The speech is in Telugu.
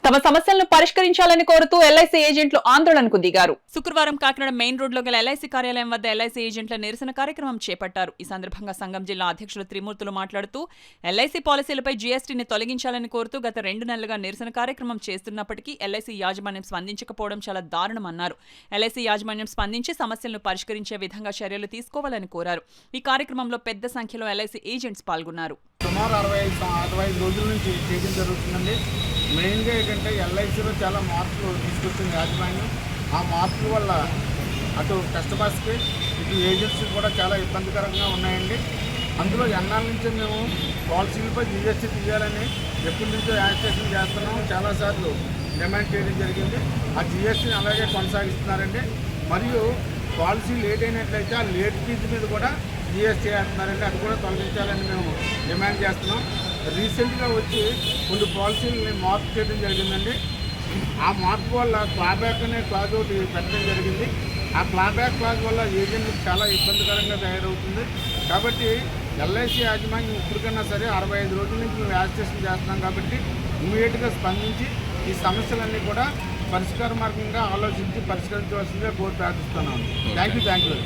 తమ సమస్యలను పరిష్కరించాలని కోరుతూ ఎల్ఐసి ఏజెంట్లు ఆందోళనకు దిగారు. శుక్రవారం కాకినాడ మెయిన్ రోడ్లో గల ఎల్ఐసి కార్యాలయం వద్ద ఎల్ఐసి ఏజెంట్ల నిరసన కార్యక్రమం చేపట్టారు. ఈ సందర్భంగా సంఘం జిల్లా అధ్యక్షులు త్రిమూర్తులు మాట్లాడుతూ ఎల్ఐసి పాలసీలపై జీఎస్టీని తొలగించాలని కోరుతూ గత 2 నెలలుగా నిరసన కార్యక్రమం చేస్తున్నప్పటికీ ఎల్ఐసి యాజమాన్యం స్పందించకపోవడం చాలా దారుణమన్నారు. ఎల్ఐసి యాజమాన్యం స్పందించి సమస్యలను పరిష్కరించే విధంగా చర్యలు తీసుకోవాలని కోరారు. ఈ కార్యక్రమంలో పెద్ద సంఖ్యలో ఎల్ఐసి ఏజెంట్స్ పాల్గొన్నారు. సుమారు 65 రోజుల నుంచి చేయడం జరుగుతుందండి. మెయిన్గా ఏంటంటే ఎల్ఐసిలో చాలా మార్పులు తీసుకొచ్చింది యాజమాన్యం. ఆ మార్పుల వల్ల అటు కస్టమర్స్కి ఇటు ఏజెంట్స్కి కూడా చాలా ఇబ్బందికరంగా ఉన్నాయండి. అందులో ఎన్నాళ్ళ నుంచి మేము పాలసీలపై జీఎస్టీ తీయాలని ఎప్పటి నుంచో యాజిటేషన్ చేస్తున్నాము. చాలాసార్లు డిమాండ్ చేయడం జరిగింది. ఆ జీఎస్టీని అలాగే కొనసాగిస్తున్నారండి. మరియు పాలసీ లేట్ అయినట్లయితే ఆ లేట్ ఫీజు మీద కూడా జీఎస్టీ వేస్తున్నారండి. అది కూడా తొలగించాలని మేము డిమాండ్ చేస్తున్నాం. రీసెంట్గా వచ్చి కొన్ని పాలసీలని మార్పు చేయడం జరిగిందండి. ఆ మార్పు వల్ల క్లాబ్యాక్ అనే క్లాజ్ ఒకటి పెట్టడం జరిగింది. ఆ క్లాబ్యాక్ క్లాజ్ వల్ల ఏజెంట్లకు చాలా ఇబ్బందికరంగా తయారవుతుంది. కాబట్టి ఎల్ఐసి యాజమాన్యం ఇప్పటికన్నా సరే 65 రోజుల నుంచి మేము యాజిటేషన్ చేస్తున్నాం. కాబట్టి ఇమీడియట్గా స్పందించి ఈ సమస్యలన్నీ కూడా పరిష్కార మార్గంగా ఆలోచించి పరిష్కరించవలసిందిగా కోరి ప్రార్థిస్తున్నాను. Thank you.